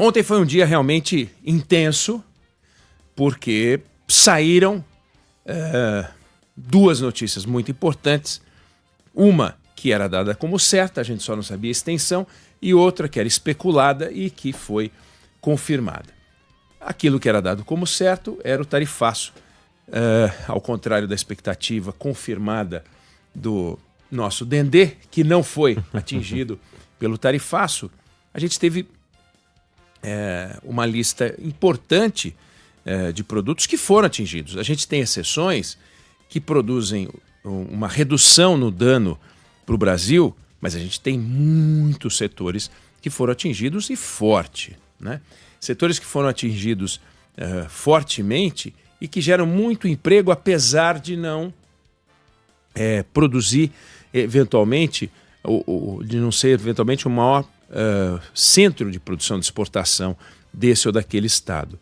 Ontem foi um dia realmente intenso, porque saíram duas notícias muito importantes. Uma que era dada como certa, a gente só não sabia a extensão, e outra que era especulada e que foi confirmada. Aquilo que era dado como certo era o tarifaço, ao contrário da expectativa confirmada do nosso Dendê, que não foi atingido pelo tarifaço. A gente teve uma lista importante de produtos que foram atingidos. A gente tem exceções que produzem uma redução no dano para o Brasil, mas a gente tem muitos setores que foram atingidos e forte, né? Setores que foram atingidos fortemente e que geram muito emprego, apesar de não produzir eventualmente, de não ser eventualmente o maior centro de produção de exportação desse ou daquele estado.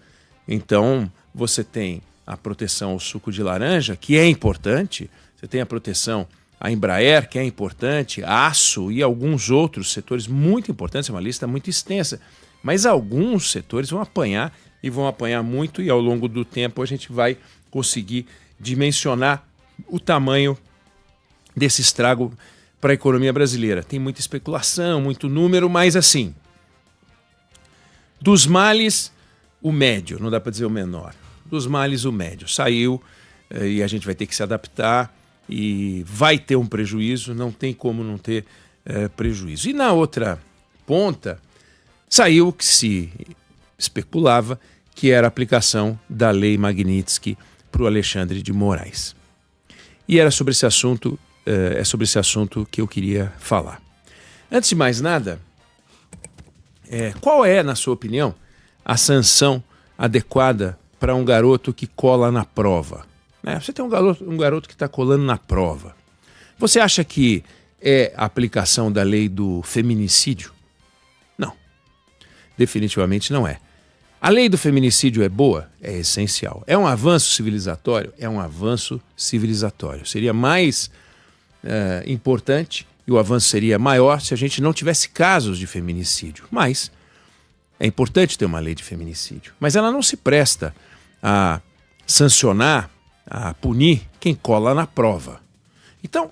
Então, você tem a proteção ao suco de laranja, que é importante, você tem a proteção à Embraer, que é importante, aço e alguns outros setores muito importantes, é uma lista muito extensa, mas alguns setores vão apanhar e vão apanhar muito, e ao longo do tempo a gente vai conseguir dimensionar o tamanho desse estrago para a economia brasileira. Tem muita especulação, muito número, mas assim, dos males, o médio, não dá para dizer o menor. Dos males, o médio. Saiu e a gente vai ter que se adaptar e vai ter um prejuízo, não tem como não ter prejuízo. E na outra ponta, saiu o que se especulava, que era a aplicação da Lei Magnitsky para o Alexandre de Moraes. E era sobre esse assunto, que eu queria falar. Antes de mais nada, qual é, na sua opinião, a sanção adequada para um garoto que cola na prova? Você tem um garoto que está colando na prova. Você acha que é a aplicação da lei do feminicídio? Não. Definitivamente não é. A lei do feminicídio é boa? É essencial. É um avanço civilizatório? É um avanço civilizatório. Seria mais importante e o avanço seria maior se a gente não tivesse casos de feminicídio. Mas é importante ter uma lei de feminicídio. Mas ela não se presta a sancionar, a punir quem cola na prova. Então,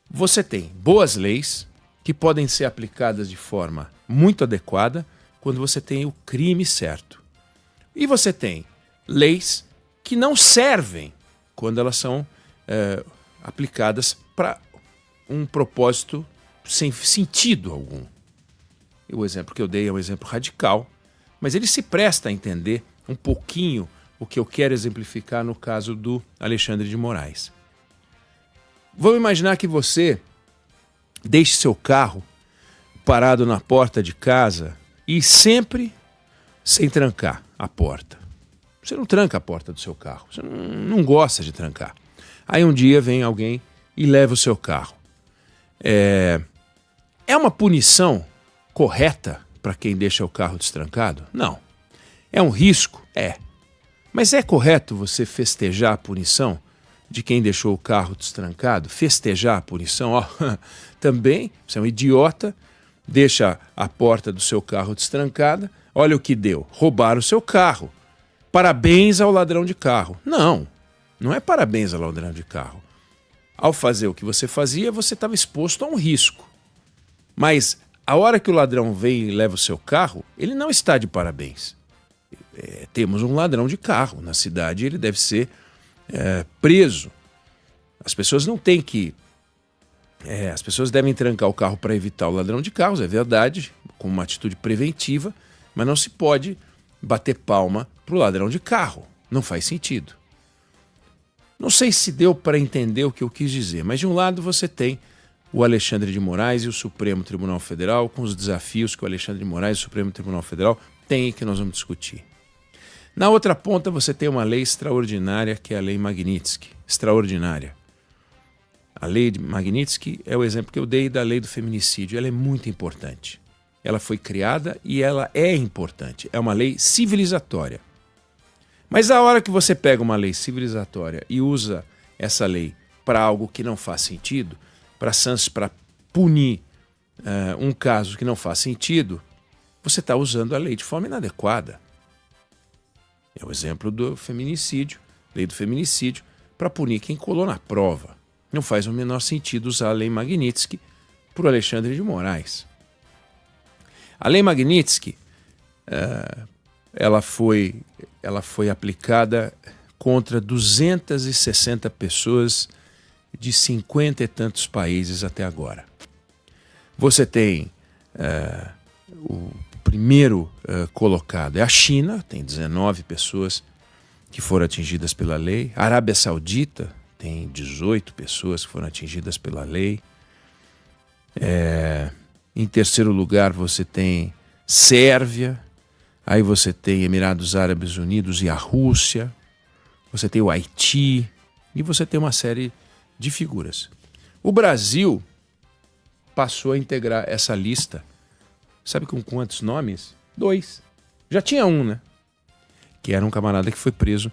você tem boas leis que podem ser aplicadas de forma muito adequada quando você tem o crime certo. E você tem leis que não servem quando elas são aplicadas para um propósito sem sentido algum. E o exemplo que eu dei é um exemplo radical, mas ele se presta a entender um pouquinho o que eu quero exemplificar no caso do Alexandre de Moraes. Vamos imaginar que você deixe seu carro parado na porta de casa e sempre sem trancar a porta. Você não tranca a porta do seu carro, você não gosta de trancar. Aí um dia vem alguém e leva o seu carro. É uma punição correta para quem deixa o carro destrancado? Não. É um risco? É. Mas é correto você festejar a punição de quem deixou o carro destrancado? Festejar a punição? Também, você é um idiota, deixa a porta do seu carro destrancada, olha o que deu, roubaram o seu carro. Parabéns ao ladrão de carro. Não, não é parabéns ao ladrão de carro. Ao fazer o que você fazia, você estava exposto a um risco. Mas a hora que o ladrão vem e leva o seu carro, ele não está de parabéns. Temos um ladrão de carro na cidade, ele deve ser preso. As pessoas não têm que... as pessoas devem trancar o carro para evitar o ladrão de carros, é verdade, com uma atitude preventiva, mas não se pode bater palma para o ladrão de carro. Não faz sentido. Não sei se deu para entender o que eu quis dizer, mas de um lado você tem o Alexandre de Moraes e o Supremo Tribunal Federal, com os desafios que o Alexandre de Moraes e o Supremo Tribunal Federal têm e que nós vamos discutir. Na outra ponta você tem uma lei extraordinária, que é a Lei Magnitsky. Extraordinária. A Lei de Magnitsky é o exemplo que eu dei da lei do feminicídio. Ela é muito importante. Ela foi criada e ela é importante. É uma lei civilizatória. Mas a hora que você pega uma lei civilizatória e usa essa lei para algo que não faz sentido, para punir um caso que não faz sentido, você está usando a lei de forma inadequada. É o exemplo do feminicídio, lei do feminicídio, para punir quem colou na prova. Não faz o menor sentido usar a lei Magnitsky por Alexandre de Moraes. A lei Magnitsky, ela foi aplicada contra 260 pessoas de 50 e tantos países até agora. Você tem o primeiro colocado, é a China, tem 19 pessoas que foram atingidas pela lei. A Arábia Saudita tem 18 pessoas que foram atingidas pela lei. Em terceiro lugar você tem Sérvia, aí você tem Emirados Árabes Unidos e a Rússia, você tem o Haiti e você tem uma série de figuras. O Brasil passou a integrar essa lista, sabe com quantos nomes? 2. Já tinha um, né? Que era um camarada que foi preso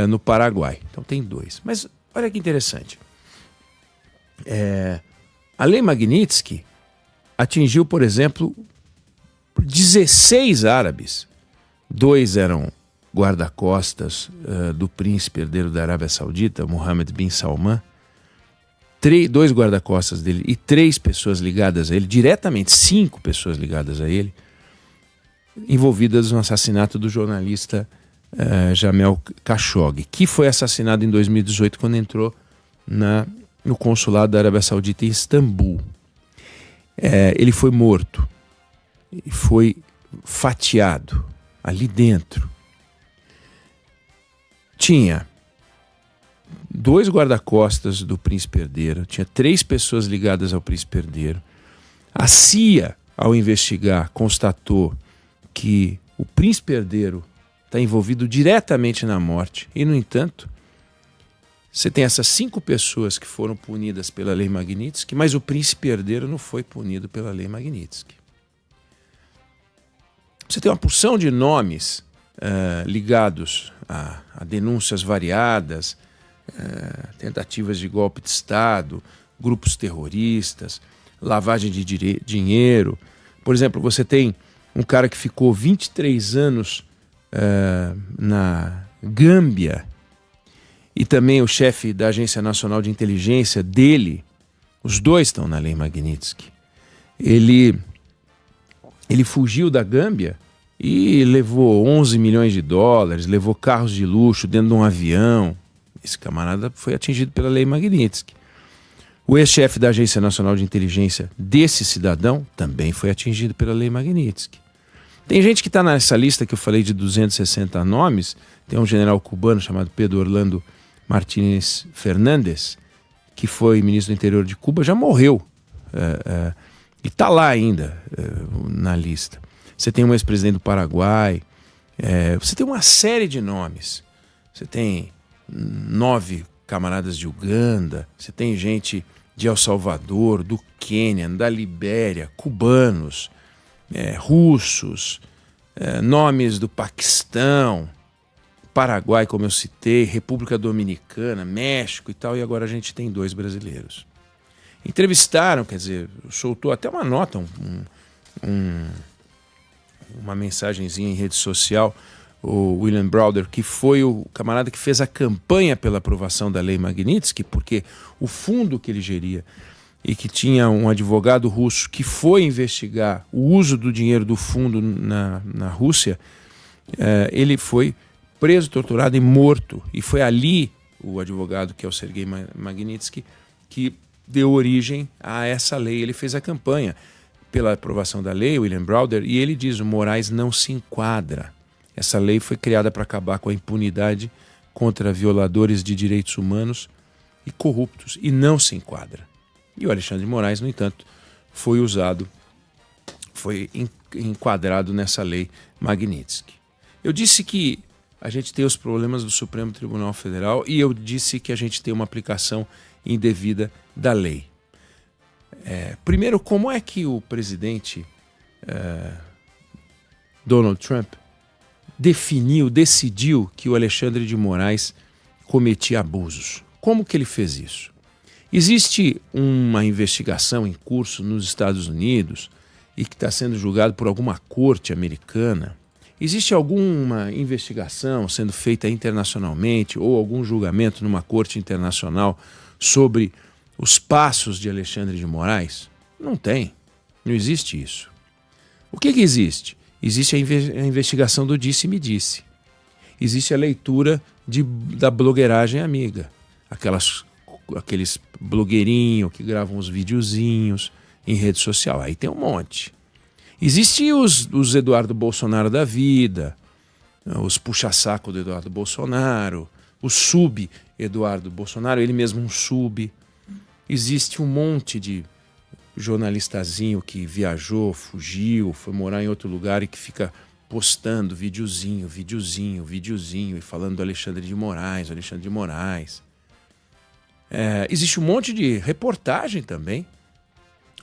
no Paraguai. Então tem 2. Mas olha que interessante. A lei Magnitsky atingiu, por exemplo, 16 árabes. 2 eram guarda-costas do príncipe herdeiro da Arábia Saudita, Mohammed bin Salman. 2 guarda-costas dele e 3 pessoas ligadas a ele, diretamente 5 pessoas ligadas a ele, envolvidas no assassinato do jornalista Jamel Khashoggi, que foi assassinado em 2018 quando entrou no consulado da Arábia Saudita em Istambul. Ele foi morto e foi fatiado ali dentro. Tinha 2 guarda-costas do príncipe herdeiro, tinha 3 pessoas ligadas ao príncipe herdeiro. A CIA, ao investigar, constatou que o príncipe herdeiro está envolvido diretamente na morte. E, no entanto, você tem essas 5 pessoas que foram punidas pela lei Magnitsky, mas o príncipe herdeiro não foi punido pela lei Magnitsky. Você tem uma porção de nomes ligados a denúncias variadas, tentativas de golpe de Estado, grupos terroristas, lavagem de dinheiro. Por exemplo, você tem um cara que ficou 23 anos na Gâmbia e também o chefe da Agência Nacional de Inteligência dele, os 2 estão na lei Magnitsky. Ele fugiu da Gâmbia e levou 11 milhões de dólares, levou carros de luxo dentro de um avião. Esse camarada foi atingido pela lei Magnitsky. O ex-chefe da Agência Nacional de Inteligência desse cidadão também foi atingido pela lei Magnitsky. Tem gente que está nessa lista que eu falei de 260 nomes. Tem um general cubano chamado Pedro Orlando Martínez Fernández, que foi ministro do interior de Cuba, já morreu e está lá ainda na lista. Você tem um ex-presidente do Paraguai, você tem uma série de nomes. Você tem 9 camaradas de Uganda, você tem gente de El Salvador, do Quênia, da Libéria, cubanos, russos, nomes do Paquistão, Paraguai, como eu citei, República Dominicana, México e tal, e agora a gente tem 2 brasileiros. Entrevistaram, quer dizer, soltou até uma nota, uma mensagenzinha em rede social, o William Browder, que foi o camarada que fez a campanha pela aprovação da lei Magnitsky, porque o fundo que ele geria e que tinha um advogado russo que foi investigar o uso do dinheiro do fundo na Rússia, ele foi preso, torturado e morto. E foi ali o advogado, que é o Sergei Magnitsky, que deu origem a essa lei. Ele fez a campanha pela aprovação da lei, William Browder, e ele diz: o Moraes não se enquadra. Essa lei foi criada para acabar com a impunidade contra violadores de direitos humanos e corruptos, e não se enquadra. E o Alexandre de Moraes, no entanto, foi enquadrado nessa lei Magnitsky. Eu disse que a gente tem os problemas do Supremo Tribunal Federal e eu disse que a gente tem uma aplicação indevida da lei. Primeiro, como é que o presidente Donald Trump decidiu que o Alexandre de Moraes cometia abusos? Como que ele fez isso? Existe uma investigação em curso nos Estados Unidos e que está sendo julgado por alguma corte americana? Existe alguma investigação sendo feita internacionalmente ou algum julgamento numa corte internacional sobre os passos de Alexandre de Moraes? Não tem. Não existe isso. O que existe? Existe a investigação do disse-me-disse. Existe a leitura da blogueiragem amiga. Aqueles blogueirinhos que gravam os videozinhos em rede social. Aí tem um monte. Existem os Eduardo Bolsonaro da vida, os puxa-saco do Eduardo Bolsonaro, o sub-Eduardo Bolsonaro, ele mesmo um sub. Existe um monte de jornalistazinho que viajou, fugiu, foi morar em outro lugar e que fica postando videozinho e falando do Alexandre de Moraes, existe um monte de reportagem também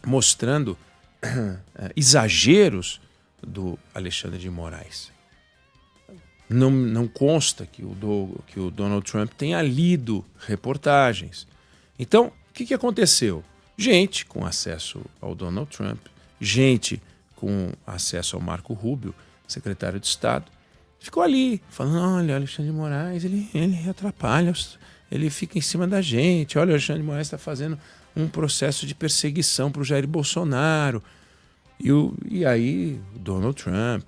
mostrando exageros do Alexandre de Moraes. Não consta que o Donald Trump tenha lido reportagens. Então, o que aconteceu? Gente com acesso ao Donald Trump, gente com acesso ao Marco Rubio, secretário de Estado, ficou ali falando, olha, o Alexandre de Moraes, ele atrapalha, ele fica em cima da gente, olha, o Alexandre de Moraes está fazendo um processo de perseguição para o Jair Bolsonaro. E aí, Donald Trump,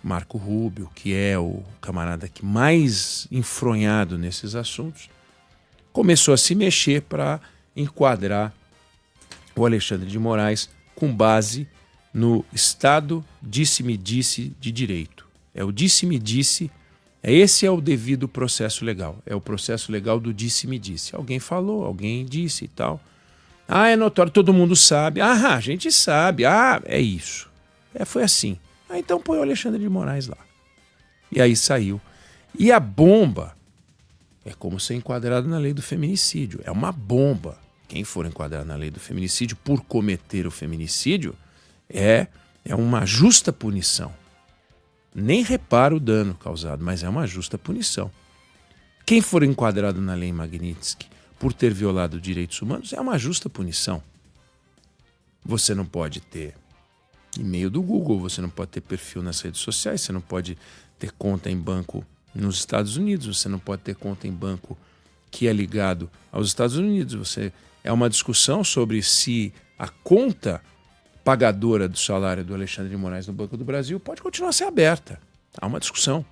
Marco Rubio, que é o camarada que mais enfronhado nesses assuntos, começou a se mexer para enquadrar o Alexandre de Moraes com base no Estado disse-me-disse de direito. É o disse-me-disse, esse é o devido processo legal. É o processo legal do disse-me-disse. Alguém falou, alguém disse e tal. É notório, todo mundo sabe. A gente sabe. É isso. Foi assim. Então põe o Alexandre de Moraes lá. E aí saiu. E a bomba é como ser enquadrado na lei do feminicídio. É uma bomba. Quem for enquadrado na lei do feminicídio por cometer o feminicídio é uma justa punição. Nem repara o dano causado, mas é uma justa punição. Quem for enquadrado na lei Magnitsky por ter violado direitos humanos é uma justa punição. Você não pode ter e-mail do Google, você não pode ter perfil nas redes sociais, você não pode ter conta em banco nos Estados Unidos, você não pode ter conta em banco que é ligado aos Estados Unidos. É uma discussão sobre se a conta pagadora do salário do Alexandre de Moraes no Banco do Brasil pode continuar a ser aberta. Há uma discussão.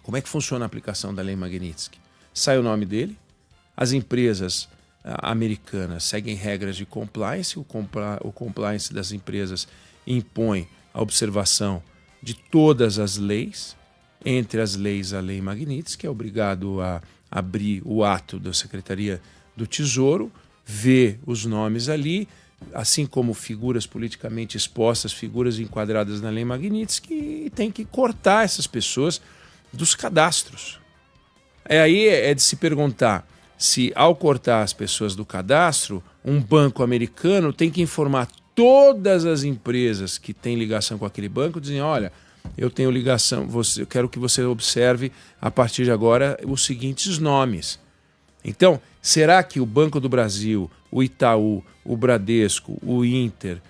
Como é que funciona a aplicação da lei Magnitsky? Sai o nome dele, as empresas americanas seguem regras de compliance, o compliance das empresas impõe a observação de todas as leis, entre as leis a lei Magnitsky, que é obrigado a abrir o ato da Secretaria do Tesouro, ver os nomes ali, assim como figuras politicamente expostas, figuras enquadradas na lei Magnitsky, e tem que cortar essas pessoas dos cadastros. Aí é de se perguntar se, ao cortar as pessoas do cadastro, um banco americano tem que informar todas as empresas que têm ligação com aquele banco, dizendo, olha, eu tenho ligação, eu quero que você observe a partir de agora os seguintes nomes. Então, será que o Banco do Brasil, o Itaú, o Bradesco, o Inter,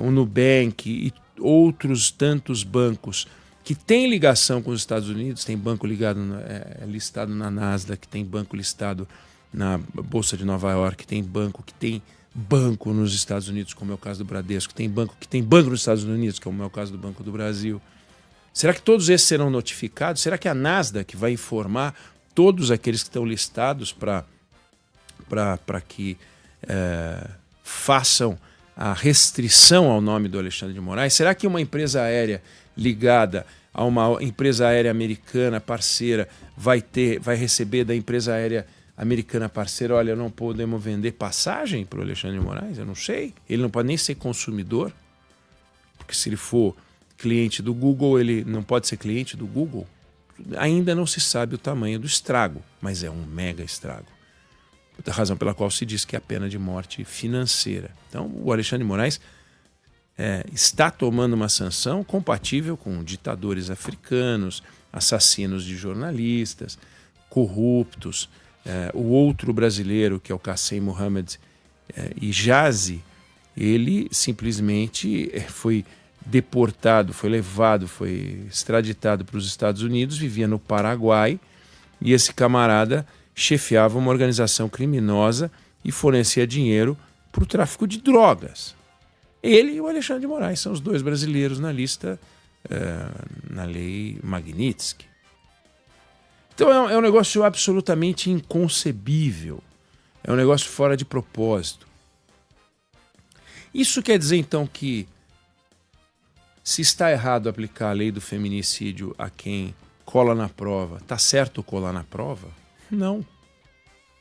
o Nubank e outros tantos bancos que têm ligação com os Estados Unidos, tem banco listado na Nasdaq, tem banco listado na Bolsa de Nova York, tem banco que tem banco nos Estados Unidos, como é o caso do Bradesco, tem banco que tem banco nos Estados Unidos, como é o caso do Banco do Brasil. Será que todos esses serão notificados? Será que a Nasdaq vai informar todos aqueles que estão listados para que façam a restrição ao nome do Alexandre de Moraes? Será que uma empresa aérea ligada a uma empresa aérea americana parceira vai receber da empresa aérea americana parceira, olha, não podemos vender passagem para o Alexandre de Moraes? Eu não sei. Ele não pode nem ser consumidor, porque se ele for cliente do Google, ele não pode ser cliente do Google. Ainda não se sabe o tamanho do estrago, mas é um mega estrago. A razão pela qual se diz que é a pena de morte financeira. Então, o Alexandre de Moraes está tomando uma sanção compatível com ditadores africanos, assassinos de jornalistas, corruptos. O outro brasileiro, que é o Qassem Mohamed Hijazi, Ele simplesmente foi deportado, foi levado, foi extraditado para os Estados Unidos, vivia no Paraguai, e esse camarada chefiava uma organização criminosa e fornecia dinheiro para o tráfico de drogas. Ele e o Alexandre de Moraes são os dois brasileiros na lista, na lei Magnitsky. Então é um negócio absolutamente inconcebível, é um negócio fora de propósito. Isso quer dizer então que se está errado aplicar a lei do feminicídio a quem cola na prova, está certo colar na prova? Não.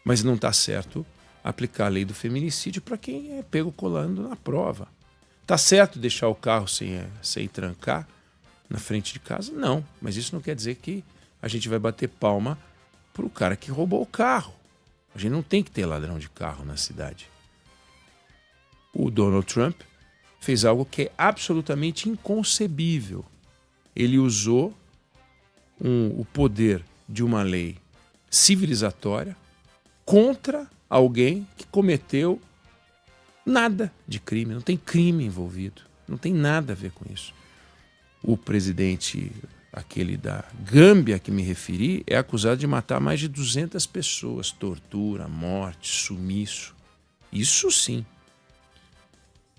Mas não está certo aplicar a lei do feminicídio para quem é pego colando na prova. Está certo deixar o carro sem trancar na frente de casa? Não. Mas isso não quer dizer que a gente vai bater palma para o cara que roubou o carro. A gente não tem que ter ladrão de carro na cidade. O Donald Trump fez algo que é absolutamente inconcebível. Ele usou o poder de uma lei civilizatória contra alguém que cometeu nada de crime, não tem crime envolvido, não tem nada a ver com isso. O presidente, aquele da Gâmbia que me referi, é acusado de matar mais de 200 pessoas, tortura, morte, sumiço. Isso sim.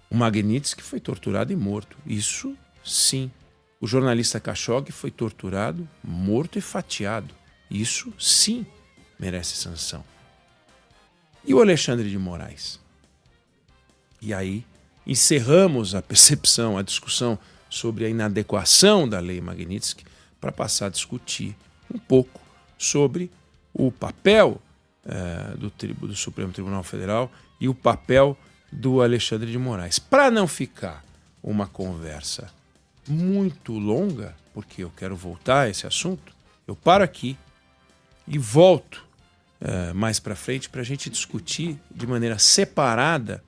O Magnitsky foi torturado e morto. Isso sim. O jornalista Khashoggi foi torturado, morto e fatiado. Isso sim merece sanção. E o Alexandre de Moraes? E aí encerramos a percepção, a discussão sobre a inadequação da lei Magnitsky para passar a discutir um pouco sobre o papel do Supremo Tribunal Federal e o papel do Alexandre de Moraes. Para não ficar uma conversa muito longa, porque eu quero voltar a esse assunto, eu paro aqui e volto mais para frente para a gente discutir de maneira separada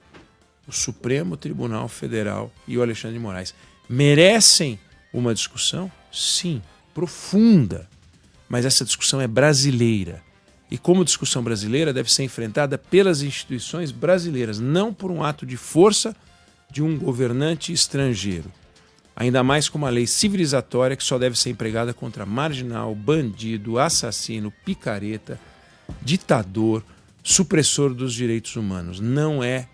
o Supremo Tribunal Federal e o Alexandre de Moraes. Merecem uma discussão? Sim, profunda. Mas essa discussão é brasileira. E como discussão brasileira deve ser enfrentada pelas instituições brasileiras, não por um ato de força de um governante estrangeiro. Ainda mais com uma lei civilizatória que só deve ser empregada contra marginal, bandido, assassino, picareta, ditador, supressor dos direitos humanos. Não é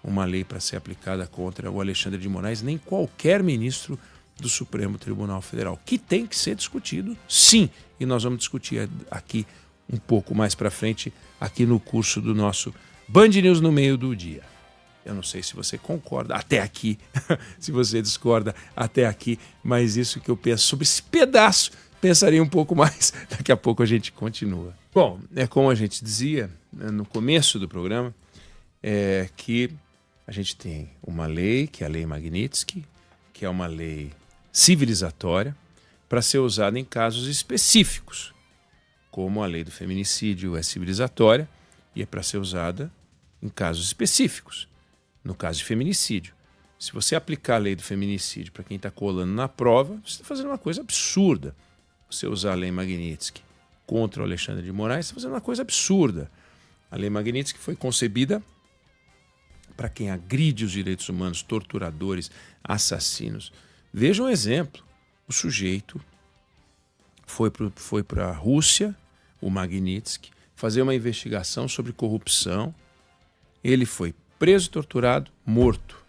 uma lei para ser aplicada contra o Alexandre de Moraes, nem qualquer ministro do Supremo Tribunal Federal, que tem que ser discutido, sim. E nós vamos discutir aqui um pouco mais para frente, aqui no curso do nosso Band News no meio do dia. Eu não sei se você concorda até aqui, se você discorda até aqui, mas isso que eu penso sobre esse pedaço, pensaria um pouco mais, daqui a pouco a gente continua. Bom, é como a gente dizia no começo do programa, que a gente tem uma lei, que é a Lei Magnitsky, que é uma lei civilizatória, para ser usada em casos específicos, como a lei do feminicídio é civilizatória e é para ser usada em casos específicos. No caso de feminicídio, se você aplicar a lei do feminicídio para quem está colando na prova, você está fazendo uma coisa absurda. Você usar a lei Magnitsky contra o Alexandre de Moraes, você está fazendo uma coisa absurda. A lei Magnitsky foi concebida para quem agride os direitos humanos, torturadores, assassinos. Veja um exemplo. O sujeito foi para a Rússia, o Magnitsky, fazer uma investigação sobre corrupção. Ele foi preso, torturado, morto.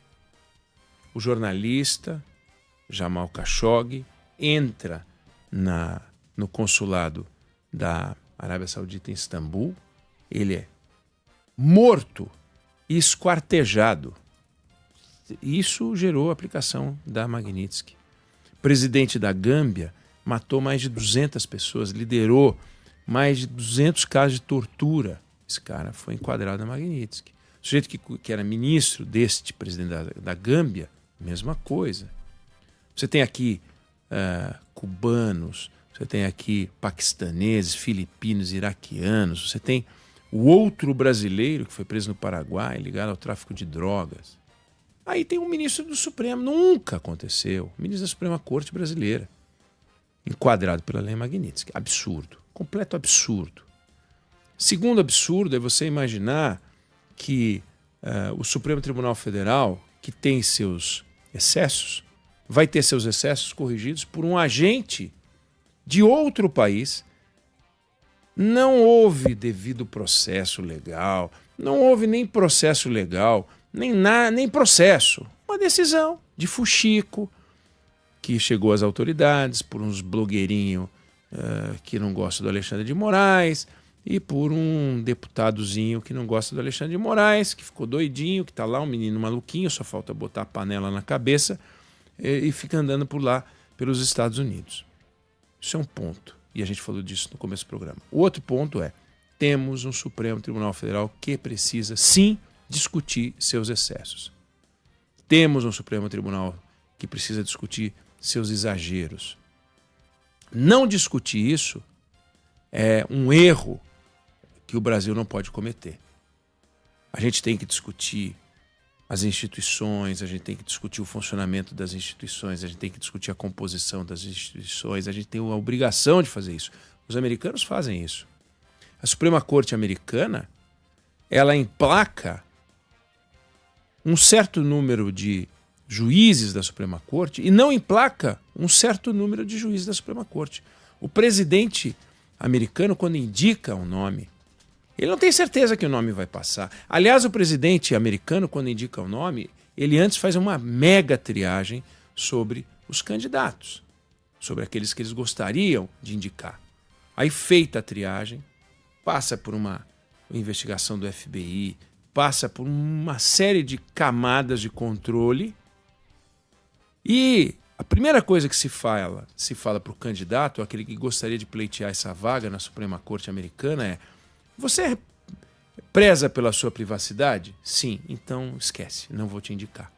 O jornalista Jamal Khashoggi entra no consulado da Arábia Saudita em Istambul. Ele é morto e esquartejado. Isso gerou a aplicação da Magnitsky. O presidente da Gâmbia matou mais de 200 pessoas, liderou mais de 200 casos de tortura. Esse cara foi enquadrado na Magnitsky. O sujeito que era ministro deste presidente da Gâmbia, mesma coisa. Você tem aqui cubanos, você tem aqui paquistaneses, filipinos, iraquianos, você tem o outro brasileiro que foi preso no Paraguai, ligado ao tráfico de drogas. Aí tem um ministro do Supremo, nunca aconteceu, ministro da Suprema Corte Brasileira, enquadrado pela lei Magnitsky. Absurdo, completo absurdo. Segundo absurdo é você imaginar que o Supremo Tribunal Federal, que tem seus excessos, vai ter seus excessos corrigidos por um agente de outro país. Não houve devido processo legal, não houve nem processo legal, nem processo. Uma decisão de fuxico que chegou às autoridades por uns blogueirinhos que não gostam do Alexandre de Moraes e por um deputadozinho que não gosta do Alexandre de Moraes, que ficou doidinho, que está lá, um menino maluquinho, só falta botar a panela na cabeça e fica andando por lá, pelos Estados Unidos. Isso é um ponto. E a gente falou disso no começo do programa. O outro ponto é, temos um Supremo Tribunal Federal que precisa, sim, discutir seus excessos. Temos um Supremo Tribunal que precisa discutir seus exageros. Não discutir isso é um erro que o Brasil não pode cometer. A gente tem que discutir as instituições, a gente tem que discutir o funcionamento das instituições, a gente tem que discutir a composição das instituições, a gente tem a obrigação de fazer isso. Os americanos fazem isso. A Suprema Corte americana, ela emplaca um certo número de juízes da Suprema Corte e não emplaca um certo número de juízes da Suprema Corte. O presidente americano, quando indica um nome, ele não tem certeza que o nome vai passar. Aliás, o presidente americano, quando indica o nome, ele antes faz uma mega triagem sobre os candidatos, sobre aqueles que eles gostariam de indicar. Aí, feita a triagem, passa por uma investigação do FBI, passa por uma série de camadas de controle e a primeira coisa que se fala para o candidato, aquele que gostaria de pleitear essa vaga na Suprema Corte americana é: você preza pela sua privacidade? Sim, então esquece, não vou te indicar.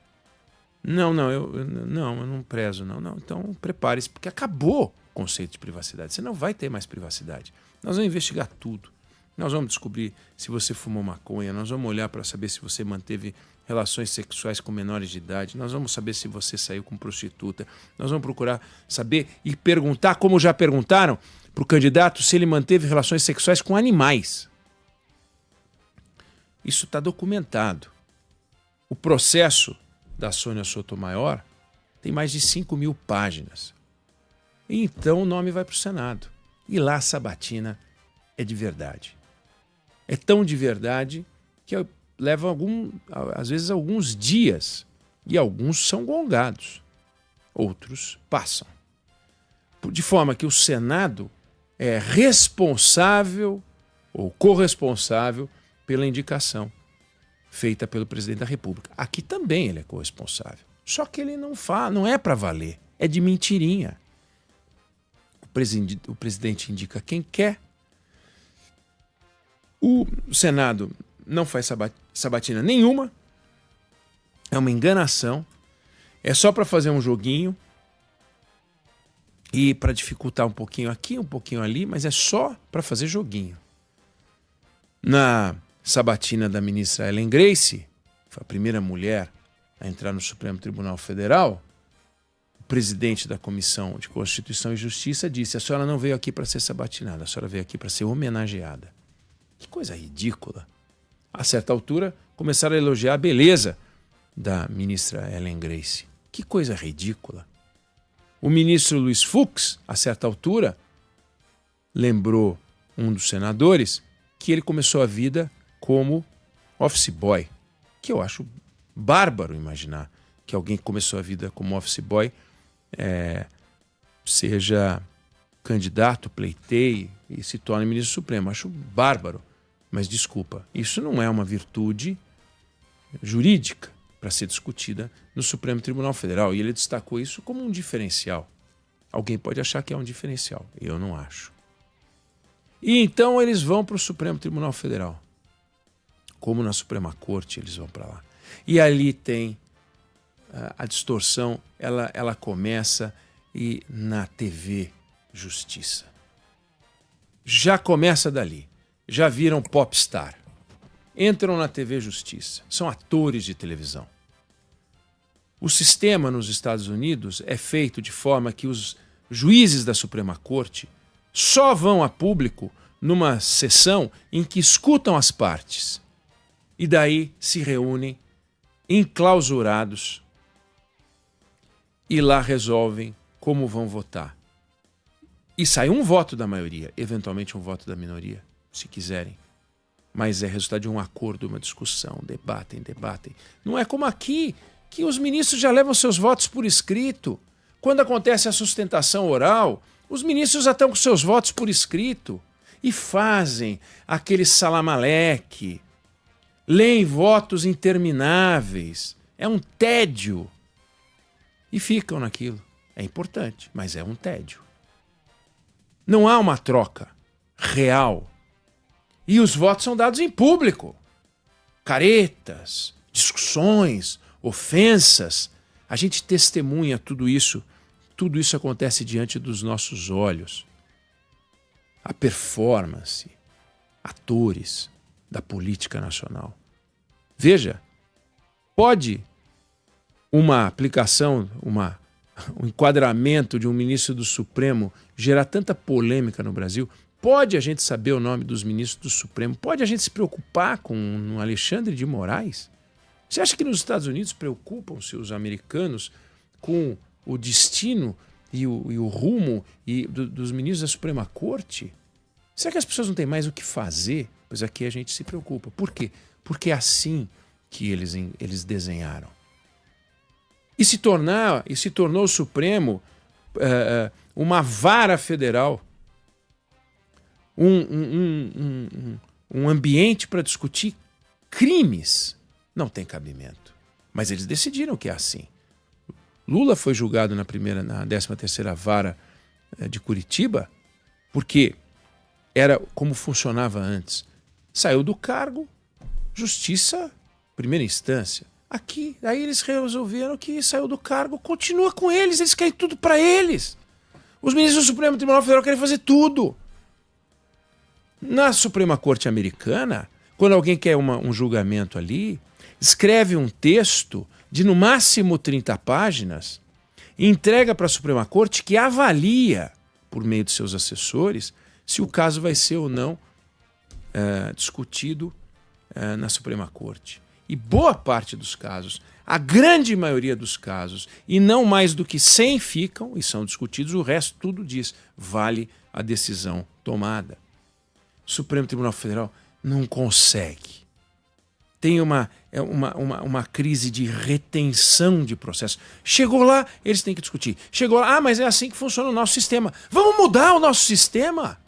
Não, eu não prezo, não. Então prepare-se, porque acabou o conceito de privacidade. Você não vai ter mais privacidade. Nós vamos investigar tudo. Nós vamos descobrir se você fumou maconha, nós vamos olhar para saber se você manteve relações sexuais com menores de idade, nós vamos saber se você saiu com prostituta, nós vamos procurar saber e perguntar, como já perguntaram para o candidato, se ele manteve relações sexuais com animais. Isso está documentado. O processo da Sônia Sotomayor tem mais de 5.000 páginas. E então o nome vai para o Senado. E lá a sabatina é de verdade. É tão de verdade que leva às vezes alguns dias. E alguns são gongados. Outros passam. De forma que o Senado é responsável ou corresponsável pela indicação feita pelo presidente da República. Aqui também ele é corresponsável. Só que ele não é para valer, é de mentirinha. O presidente indica quem quer. O Senado não faz sabatina nenhuma. É uma enganação. É só para fazer um joguinho e para dificultar um pouquinho aqui, um pouquinho ali, mas é só para fazer joguinho. Na sabatina da ministra Ellen Grace, foi a primeira mulher a entrar no Supremo Tribunal Federal, o presidente da Comissão de Constituição e Justiça disse: a senhora não veio aqui para ser sabatinada, a senhora veio aqui para ser homenageada. Que coisa ridícula. A certa altura, começaram a elogiar a beleza da ministra Ellen Grace. Que coisa ridícula. O ministro Luiz Fux, a certa altura, lembrou um dos senadores que ele começou a vida como office boy, que eu acho bárbaro imaginar que alguém que começou a vida como office boy seja candidato, pleiteie e se torne ministro supremo. Acho bárbaro, mas desculpa, isso não é uma virtude jurídica para ser discutida no Supremo Tribunal Federal. E ele destacou isso como um diferencial. Alguém pode achar que é um diferencial, eu não acho. E então eles vão para o Supremo Tribunal Federal. Como na Suprema Corte, eles vão para lá. E ali tem a distorção, ela começa e na TV Justiça. Já começa dali. Já viram popstar. Entram na TV Justiça. São atores de televisão. O sistema nos Estados Unidos é feito de forma que os juízes da Suprema Corte só vão a público numa sessão em que escutam as partes. E daí se reúnem enclausurados e lá resolvem como vão votar. E sai um voto da maioria, eventualmente um voto da minoria, se quiserem. Mas é resultado de um acordo, uma discussão, debatem. Não é como aqui, que os ministros já levam seus votos por escrito. Quando acontece a sustentação oral, os ministros já estão com seus votos por escrito e fazem aquele salamaleque, leem votos intermináveis. É um tédio. E ficam naquilo. É importante, mas é um tédio. Não há uma troca real. E os votos são dados em público. Caretas, discussões, ofensas. A gente testemunha tudo isso. Tudo isso acontece diante dos nossos olhos. A performance, atores da política nacional. Veja, pode uma aplicação, um enquadramento de um ministro do Supremo gerar tanta polêmica no Brasil? Pode a gente saber o nome dos ministros do Supremo? Pode a gente se preocupar com um Alexandre de Moraes? Você acha que nos Estados Unidos preocupam-se os americanos com o destino e o rumo dos ministros da Suprema Corte? Será que as pessoas não têm mais o que fazer? Pois aqui a gente se preocupa. Por quê? Porque é assim que eles desenharam. E se tornou o Supremo uma vara federal, um ambiente para discutir crimes. Não tem cabimento. Mas eles decidiram que é assim. Lula foi julgado na 13ª Vara de Curitiba porque era como funcionava antes. Saiu do cargo, justiça, primeira instância. Aqui, aí eles resolveram que saiu do cargo, continua com eles querem tudo para eles. Os ministros do Supremo Tribunal Federal querem fazer tudo. Na Suprema Corte Americana, quando alguém quer um julgamento ali, escreve um texto de no máximo 30 páginas e entrega para a Suprema Corte, que avalia, por meio de seus assessores, se o caso vai ser ou não discutido na Suprema Corte. E boa parte dos casos, a grande maioria dos casos, e não mais do que 100 ficam e são discutidos, o resto tudo diz, vale a decisão tomada. O Supremo Tribunal Federal não consegue. Tem uma crise de retenção de processo. Chegou lá, eles têm que discutir. Chegou lá, mas é assim que funciona o nosso sistema. Vamos mudar o nosso sistema?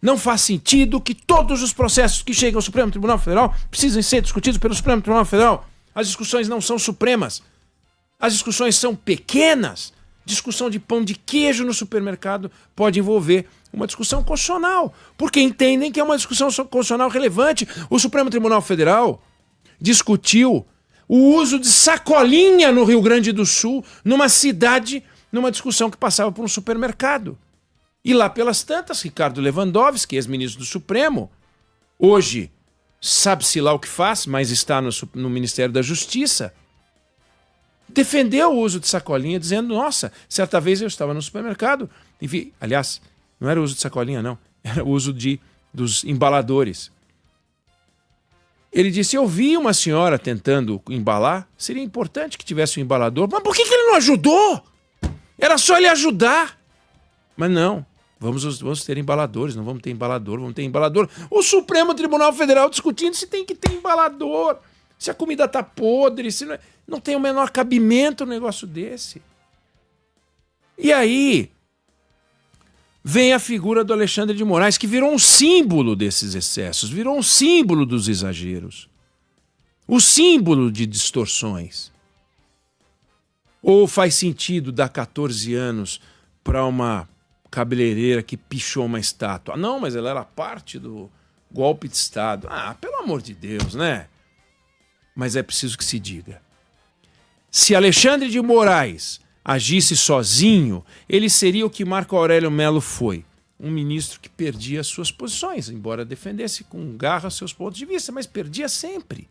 Não faz sentido que todos os processos que chegam ao Supremo Tribunal Federal precisem ser discutidos pelo Supremo Tribunal Federal. As discussões não são supremas. As discussões são pequenas. Discussão de pão de queijo no supermercado pode envolver uma discussão constitucional, porque entendem que é uma discussão constitucional relevante. O Supremo Tribunal Federal discutiu o uso de sacolinha no Rio Grande do Sul, numa cidade, numa discussão que passava por um supermercado. E lá pelas tantas, Ricardo Lewandowski, ex-ministro do Supremo, hoje sabe-se lá o que faz, mas está no Ministério da Justiça, defendeu o uso de sacolinha, dizendo, nossa, certa vez eu estava no supermercado e vi, aliás, não era o uso de sacolinha, não, era o uso dos embaladores. Ele disse, eu vi uma senhora tentando embalar, seria importante que tivesse um embalador, mas por que ele não ajudou? Era só ele ajudar. Mas não, vamos ter embaladores, não vamos ter embalador, vamos ter embalador. O Supremo Tribunal Federal discutindo se tem que ter embalador, se a comida está podre, se não tem o menor cabimento um negócio desse. E aí vem a figura do Alexandre de Moraes, que virou um símbolo desses excessos, virou um símbolo dos exageros, o símbolo de distorções. Ou faz sentido dar 14 anos para uma cabeleireira que pichou uma estátua? Não, mas ela era parte do golpe de Estado. Ah, pelo amor de Deus, né? Mas é preciso que se diga. Se Alexandre de Moraes agisse sozinho, ele seria o que Marco Aurélio Melo foi. Um ministro que perdia suas posições, embora defendesse com garra seus pontos de vista, mas perdia sempre.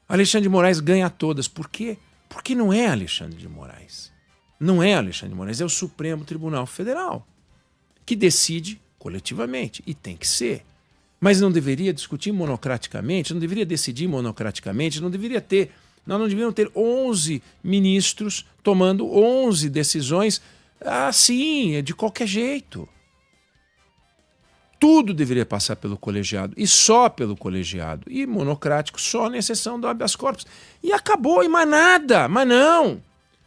Alexandre de Moraes ganha todas. Por quê? Porque não é Alexandre de Moraes. Não é Alexandre de Moraes, é o Supremo Tribunal Federal, que decide coletivamente, e tem que ser. Mas não deveria discutir monocraticamente, não deveria decidir monocraticamente, nós não deveríamos ter 11 ministros tomando 11 decisões assim, de qualquer jeito. Tudo deveria passar pelo colegiado, e só pelo colegiado, e monocrático só na exceção do habeas corpus. E acabou, e mais nada, mas não.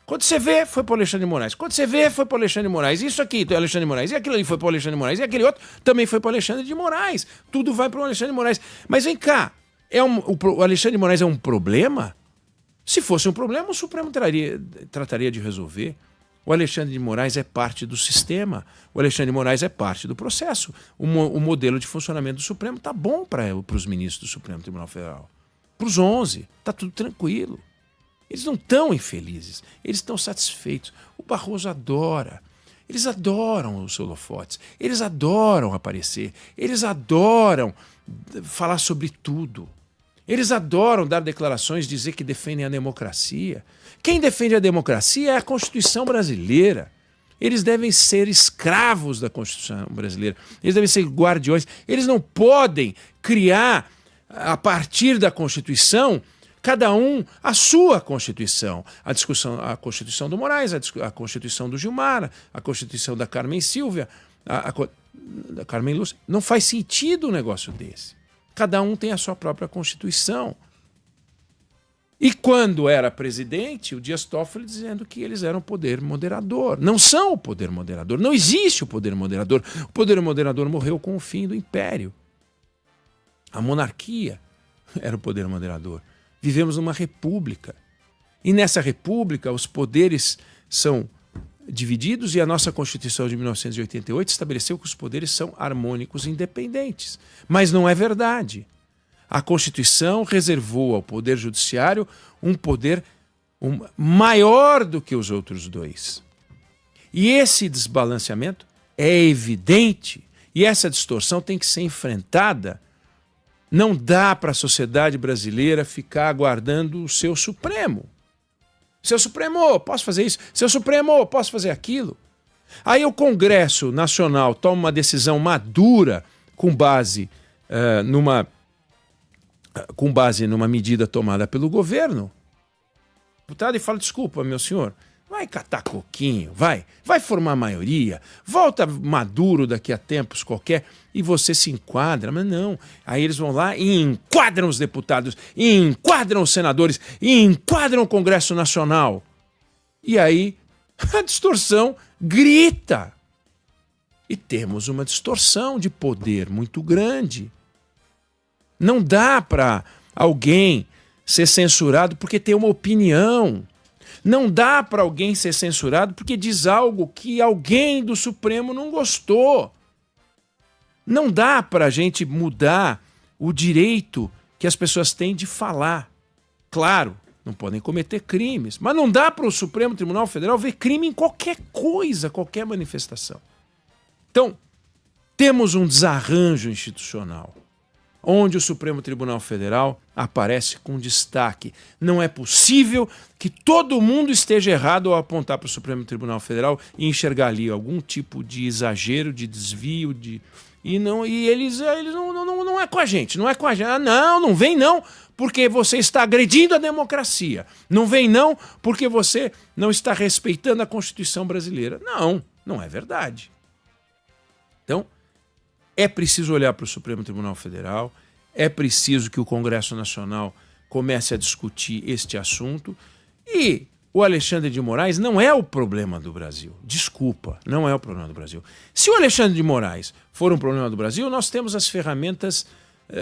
Quando você vê, foi para o Alexandre de Moraes. Quando você vê, foi para o Alexandre de Moraes. Isso aqui, é Alexandre de Moraes. E aquilo ali foi para o Alexandre de Moraes. E aquele outro também foi para o Alexandre de Moraes. Tudo vai para o Alexandre de Moraes. Mas vem cá, o Alexandre de Moraes é um problema? Se fosse um problema, o Supremo trataria de resolver. O Alexandre de Moraes é parte do sistema. O Alexandre de Moraes é parte do processo. O modelo de funcionamento do Supremo está bom para os ministros do Supremo Tribunal Federal. Para os 11, está tudo tranquilo. Eles não estão infelizes, eles estão satisfeitos. O Barroso adora. Eles adoram os holofotes, eles adoram aparecer, eles adoram falar sobre tudo. Eles adoram dar declarações, dizer que defendem a democracia. Quem defende a democracia é a Constituição brasileira. Eles devem ser escravos da Constituição brasileira. Eles devem ser guardiões. Eles não podem criar, a partir da Constituição, cada um a sua Constituição. A Constituição do Moraes, a Constituição do Gilmar, a Constituição da Carmen Silvia, da Carmen Lúcia. Não faz sentido um negócio desse. Cada um tem a sua própria Constituição. E quando era presidente, o Dias Toffoli dizendo que eles eram o poder moderador. Não são o poder moderador. Não existe o poder moderador. O poder moderador morreu com o fim do Império. A monarquia era o poder moderador. Vivemos numa república. E nessa república os poderes são divididos e a nossa Constituição de 1988 estabeleceu que os poderes são harmônicos e independentes. Mas não é verdade. A Constituição reservou ao Poder Judiciário um poder maior do que os outros dois. E esse desbalanceamento é evidente e essa distorção tem que ser enfrentada. Não dá para a sociedade brasileira ficar aguardando o seu Supremo. Seu Supremo, posso fazer isso? Seu Supremo, posso fazer aquilo? Aí o Congresso Nacional toma uma decisão madura com base numa medida tomada pelo governo. O deputado fala, desculpa, meu senhor, vai catar coquinho, vai formar maioria, volta Maduro daqui a tempos qualquer e você se enquadra. Mas não, aí eles vão lá e enquadram os deputados, e enquadram os senadores, e enquadram o Congresso Nacional. E aí a distorção grita. E temos uma distorção de poder muito grande. Não dá para alguém ser censurado porque tem uma opinião. Não dá para alguém ser censurado porque diz algo que alguém do Supremo não gostou. Não dá para a gente mudar o direito que as pessoas têm de falar. Claro, não podem cometer crimes, mas não dá para o Supremo Tribunal Federal ver crime em qualquer coisa, qualquer manifestação. Então, temos um desarranjo institucional, onde o Supremo Tribunal Federal aparece com destaque. Não é possível que todo mundo esteja errado ao apontar para o Supremo Tribunal Federal e enxergar ali algum tipo de exagero, de desvio, e eles não é com a gente, não é com a gente. Ah, não vem não, porque você está agredindo a democracia. Não vem não, porque você não está respeitando a Constituição brasileira. Não é verdade. Então, é preciso olhar para o Supremo Tribunal Federal, é preciso que o Congresso Nacional comece a discutir este assunto e o Alexandre de Moraes não é o problema do Brasil. Desculpa, não é o problema do Brasil. Se o Alexandre de Moraes for um problema do Brasil, nós temos as ferramentas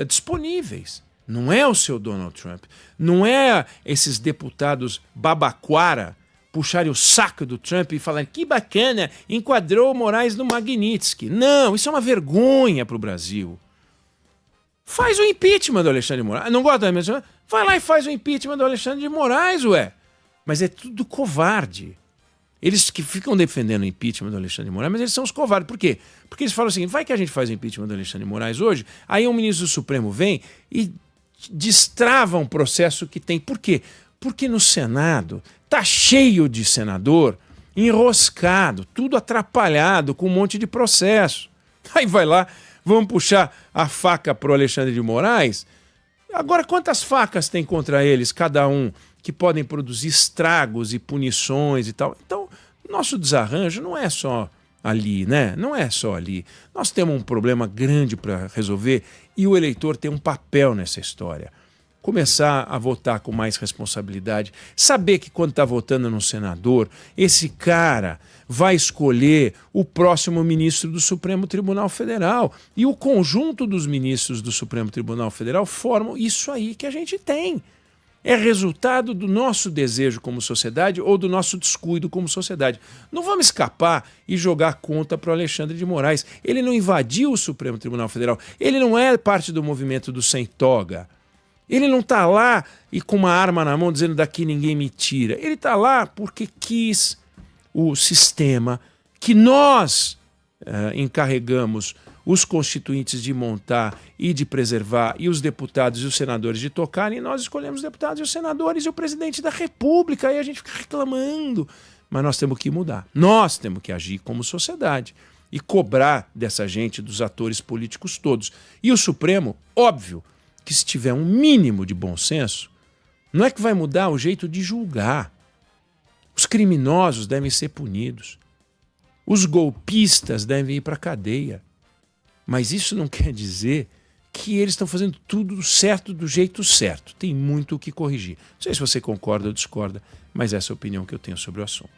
disponíveis. Não é o seu Donald Trump, não é esses deputados babaquara puxarem o saco do Trump e falarem que bacana, enquadrou o Moraes no Magnitsky. Não, isso é uma vergonha para o Brasil. Faz o impeachment do Alexandre de Moraes. Não gosta do Alexandre de Moraes? Vai lá e faz o impeachment do Alexandre de Moraes, ué. Mas é tudo covarde. Eles que ficam defendendo o impeachment do Alexandre de Moraes, mas eles são os covardes. Por quê? Porque eles falam o seguinte, vai que a gente faz o impeachment do Alexandre de Moraes hoje, aí um ministro do Supremo vem e destrava um processo que tem. Por quê? Porque no Senado está cheio de senador enroscado, tudo atrapalhado, com um monte de processo. Aí vai lá, vamos puxar a faca para o Alexandre de Moraes. Agora, quantas facas tem contra eles, cada um, que podem produzir estragos e punições e tal? Então, nosso desarranjo não é só ali, né? Não é só ali. Nós temos um problema grande para resolver e o eleitor tem um papel nessa história. Começar a votar com mais responsabilidade, saber que quando está votando no senador, esse cara vai escolher o próximo ministro do Supremo Tribunal Federal. E o conjunto dos ministros do Supremo Tribunal Federal formam isso aí que a gente tem. É resultado do nosso desejo como sociedade ou do nosso descuido como sociedade. Não vamos escapar e jogar a conta para o Alexandre de Moraes. Ele não invadiu o Supremo Tribunal Federal. Ele não é parte do movimento do sem toga. Ele não está lá e com uma arma na mão dizendo daqui ninguém me tira. Ele está lá porque quis o sistema que nós encarregamos os constituintes de montar e de preservar, e os deputados e os senadores de tocarem, e nós escolhemos os deputados e os senadores e o presidente da República, aí a gente fica reclamando. Mas nós temos que mudar, nós temos que agir como sociedade e cobrar dessa gente, dos atores políticos todos. E o Supremo, óbvio, que se tiver um mínimo de bom senso, não é que vai mudar o jeito de julgar. Os criminosos devem ser punidos. Os golpistas devem ir para a cadeia. Mas isso não quer dizer que eles estão fazendo tudo certo do jeito certo. Tem muito o que corrigir. Não sei se você concorda ou discorda, mas essa é a opinião que eu tenho sobre o assunto.